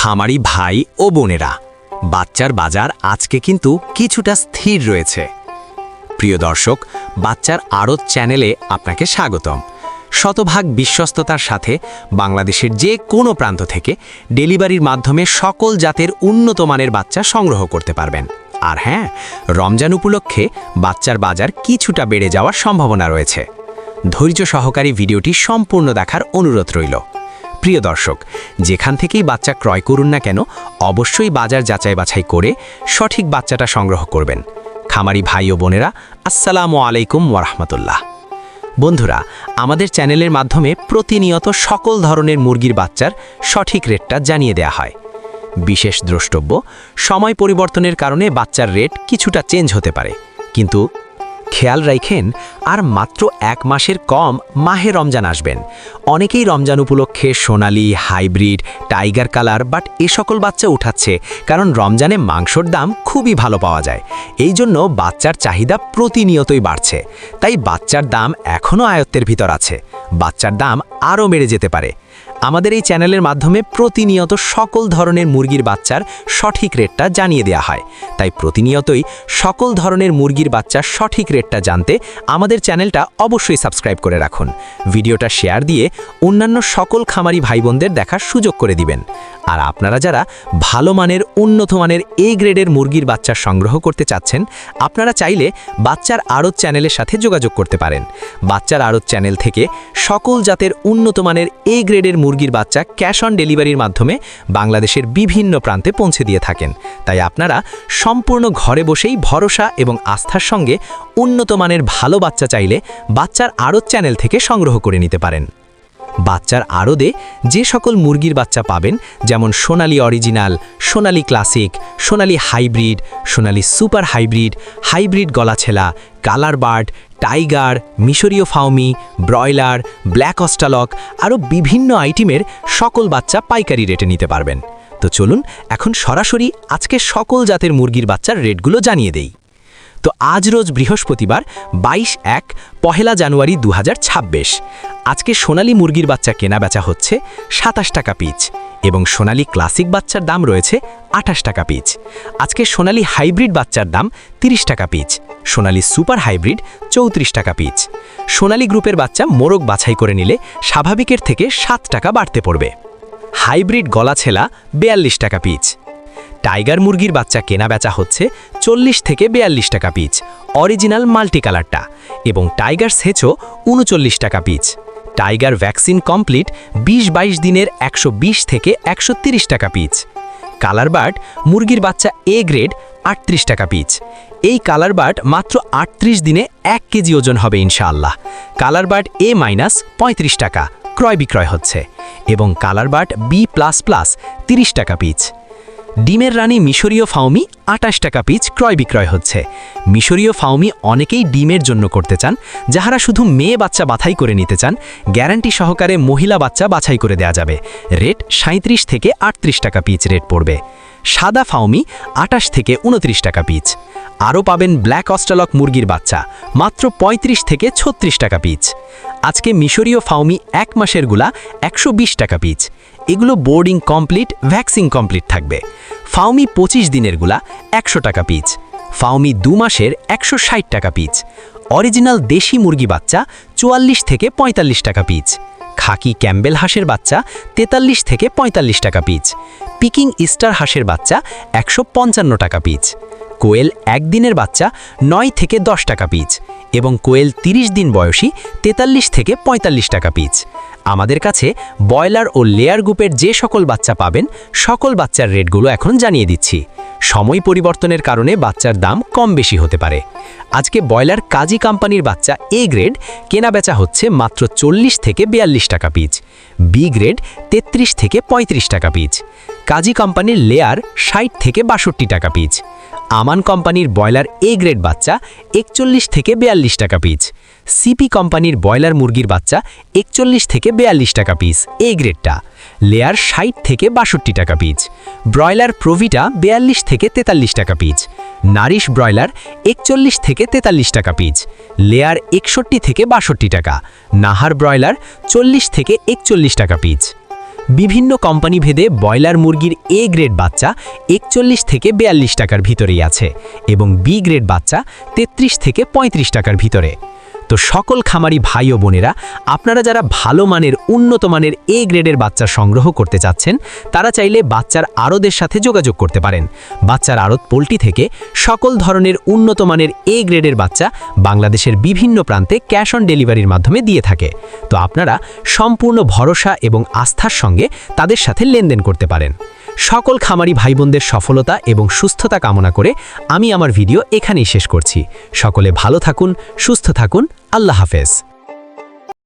খামারি ভাই ও বোনেরা, বাচ্চার বাজার আজকে কিন্তু কিছুটা স্থির রয়েছে। প্রিয় দর্শক, বাচ্চার আড়ত চ্যানেলে আপনাকে স্বাগতম। শতভাগ বিশ্বস্ততার সাথে বাংলাদেশের যে কোনো প্রান্ত থেকে ডেলিভারির মাধ্যমে সকল জাতের উন্নত মানের বাচ্চা সংগ্রহ করতে পারবেন। আর হ্যাঁ, রমজান উপলক্ষে বাচ্চার বাজার কিছুটা বেড়ে যাওয়ার সম্ভাবনা রয়েছে। ধৈর্য সহকারে ভিডিওটি সম্পূর্ণ দেখার অনুরোধ রইল। প্রিয় দর্শক, যেখান থেকেই বাচ্চা ক্রয় করুন না কেন, অবশ্যই বাজার যাচাই বাছাই করে সঠিক বাচ্চাটা সংগ্রহ করবেন। খামারি ভাই ও বোনেরা, আসসালামু আলাইকুম ওয়ারাহমাতুল্লাহ। বন্ধুরা, আমাদের চ্যানেলের মাধ্যমে প্রতিনিয়ত সকল ধরনের মুরগির বাচ্চার সঠিক রেটটা জানিয়ে দেয়া হয়। বিশেষ দ্রষ্টব্য, সময় পরিবর্তনের কারণে বাচ্চার রেট কিছুটা চেঞ্জ হতে পারে, কিন্তু খেয়াল রাখেন আর মাত্র 1 মাসের কম মাহে রমজান আসবেন। অনেকেই রমজান উপলক্ষে সোনালি, হাইব্রিড, টাইগার কালার এ সকল বাচ্চা উঠাচ্ছে, কারণ রমজানে মাংসর দাম খুবই ভালো পাওয়া যায়। এই জন্য বাচ্চার চাহিদা প্রতিনিয়তই বাড়ছে। তাই বাচ্চার দাম এখনও আয়ত্তের ভিতর আছে, বাচ্চার দাম আরও বেড়ে যেতে পারে। আমাদের এই চ্যানেলের মাধ্যমে প্রতিনিয়ত সকল ধরনের মুরগির বাচ্চার সঠিক রেটটা জানিয়ে দেওয়া হয়। তাই প্রতিনিয়তই সকল ধরনের মুরগির বাচ্চার সঠিক রেটটা জানতে আমাদের চ্যানেলটা অবশ্যই সাবস্ক্রাইব করে রাখুন। ভিডিওটা শেয়ার দিয়ে অন্যান্য সকল খামারি ভাইবোনদের দেখার সুযোগ করে দিবেন। আর আপনারা যারা ভালো মানের, উন্নত মানের এ গ্রেডের মুরগির বাচ্চা সংগ্রহ করতে চাচ্ছেন, আপনারা চাইলে বাচ্চার আড়ত চ্যানেলের সাথে যোগাযোগ করতে পারেন। বাচ্চার আড়ত চ্যানেল থেকে সকল জাতের উন্নত মানের এ গ্রেডের মুরগির বাচ্চা ক্যাশ অন ডেলিভারির মাধ্যমে বাংলাদেশের বিভিন্ন প্রান্তে পৌঁছে দিয়ে থাকেন। তাই আপনারা সম্পূর্ণ ঘরে বসেই ভরসা এবং আস্থার সঙ্গে উন্নত মানের ভালো বাচ্চা চাইলে বাচ্চার আড়ত চ্যানেল থেকে সংগ্রহ করে নিতে পারেন। বাচ্চার আড়তে যে সকল মুরগির বাচ্চা পাবেন, যেমন Sonali original, Sonali classic, Sonali hybrid, Sonali super hybrid, hybrid গলাছেলা, কালার বার্ড, টাইগার, মিশরীয় ফাউমি, ব্রয়লার, ব্ল্যাক অস্ট্রালক, আরও বিভিন্ন আইটেমের সকল বাচ্চা পাইকারি রেটে নিতে পারবেন। তো চলুন এখন সরাসরি আজকে সকল জাতের মুরগির বাচ্চার রেটগুলো জানিয়ে দেই। তো আজ রোজ বৃহস্পতিবার 22/1 পহেলা জানুয়ারি 2026। আজকে সোনালী মুরগির বাচ্চা কেনা বেচা হচ্ছে 27 টাকা পিচ এবং সোনালী ক্লাসিক বাচ্চার দাম রয়েছে 28 টাকা পিচ। আজকে সোনালী হাইব্রিড বাচ্চার দাম 30 টাকা পিচ, সোনালী সুপার হাইব্রিড 34 টাকা পিচ। সোনালী গ্রুপের বাচ্চা মোরগ বাছাই করে নিলে স্বাভাবিকের থেকে 7 টাকা বাড়তে পড়বে। হাইব্রিড গলাছেলা 42 টাকা পিচ। টাইগার মুরগির বাচ্চা কেনা বেচা হচ্ছে 40 থেকে 42 টাকা পিচ, অরিজিনাল মাল্টি কালারটা, এবং টাইগার সেচও 39 টাকা পিচ। টাইগার ভ্যাকসিন কমপ্লিট 20-22 দিনের 120 থেকে 130 টাকা পিচ। কালার বার্ড মুরগির বাচ্চা এ গ্রেড 38 টাকা পিচ। এই কালার বার্ড মাত্র 38 দিনে 1 কেজি ওজন হবে ইনশাআল্লাহ। কালার বার্ড এ মাইনাস 35 টাকা ক্রয় বিক্রয় হচ্ছে, এবং colour bird B plus plus 30 টাকা পিচ। ডিমের রানী মিশরীয় ফাউমি 28 টাকা পিচ ক্রয় বিক্রয় হচ্ছে। মিশরীয় ফাউমি অনেকেই ডিমের জন্য করতে চান, যাহারা শুধু মেয়ে বাচ্চা বাছাই করে নিতে চান, গ্যারান্টি সহকারে মহিলা বাচ্চা বাছাই করে দেয়া যাবে। রেট 37 থেকে 38 টাকা পিচ রেট পড়বে। সাদা ফাউমি 28 থেকে 29 টাকা পিচ। আরও পাবেন ব্ল্যাক অস্ট্রালক মুরগির বাচ্চা মাত্র 35 থেকে 36 টাকা পিচ। আজকে মিশরীয় ফাউমি 1 মাসের গুলা 120 টাকা পিচ। এগুলো বোর্ডিং কমপ্লিট, ভ্যাকসিন কমপ্লিট থাকবে। ফাউমি 25 দিনের গুলা 100 টাকা পিচ। ফাউমি 2 মাসের 160 টাকা পিচ। অরিজিনাল দেশি মুরগি বাচ্চা 44 থেকে 45 টাকা পিচ। খাকি ক্যাম্বেল হাঁসের বাচ্চা 43 থেকে 45 টাকা পিচ। পিকিং ইস্টার হাঁসের বাচ্চা 155 টাকা পিচ। কোয়েল 1 দিনের বাচ্চা 9 থেকে 10 টাকা পিচ, এবং কোয়েল 30 দিন বয়সী 43 থেকে 45 টাকা পিচ। আমাদের কাছে ব্রয়লার ও লেয়ার গ্রুপের যে সকল বাচ্চা পাবেন, সকল বাচ্চার রেটগুলো এখন জানিয়ে দিচ্ছি। সময় পরিবর্তনের কারণে বাচ্চার দাম কম বেশি হতে পারে। আজকে ব্রয়লার কাজী কোম্পানির বাচ্চা এ গ্রেড কেনা বেচা হচ্ছে মাত্র 40 থেকে 42 টাকা পিচ, বি গ্রেড 33 থেকে 35 টাকা পিচ। কাজী কোম্পানির লেয়ার 60 থেকে 62 টাকা পিচ। আমান কোম্পানির ব্রয়লার এ গ্রেড বাচ্চা 41 থেকে 42 টাকা পিচ। সিপি কোম্পানির ব্রয়লার মুরগির বাচ্চা 41 থেকে 42 টাকা পিস এ গ্রেডটা। লেয়ার 60 থেকে 62 টাকা পিচ। ব্রয়লার প্রভিটা 42 থেকে 43 টাকা পিচ। নারিশ ব্রয়লার 41 থেকে 43 টাকা পিচ। লেয়ার 61 থেকে 62 টাকা। নাহার ব্রয়লার 40 থেকে 41 টাকা পিচ। বিভিন্ন কোম্পানি ভেদে ব্রয়লার মুরগির এ গ্রেড বাচ্চা 41 থেকে 42 টাকার ভিতরেই আছে এবং বি গ্রেড বাচ্চা 33 থেকে 35 টাকার ভিতরে। তো সকল খামারি ভাই ও বোনেরা, আপনারা যারা ভালো মানের উন্নত মানের এ গ্রেডের বাচ্চা সংগ্রহ করতে চাচ্ছেন, তারা চাইলে বাচ্চার আড়তের সাথে যোগাযোগ করতে পারেন। বাচ্চার আড়ত পোল্ট্রি থেকে সকল ধরনের উন্নত মানের এ গ্রেডের বাচ্চা বাংলাদেশের বিভিন্ন প্রান্তে ক্যাশ অন ডেলিভারির মাধ্যমে দিয়ে থাকে। তো আপনারা সম্পূর্ণ ভরসা এবং আস্থার সঙ্গে তাদের সাথে লেনদেন করতে পারেন। সকল খামারি ভাই বোনদের সফলতা এবং সুস্থতা কামনা করে আমি আমার ভিডিও এখানেই শেষ করছি। সকলে ভালো থাকুন, সুস্থ থাকুন। আল্লাহ হাফেজ।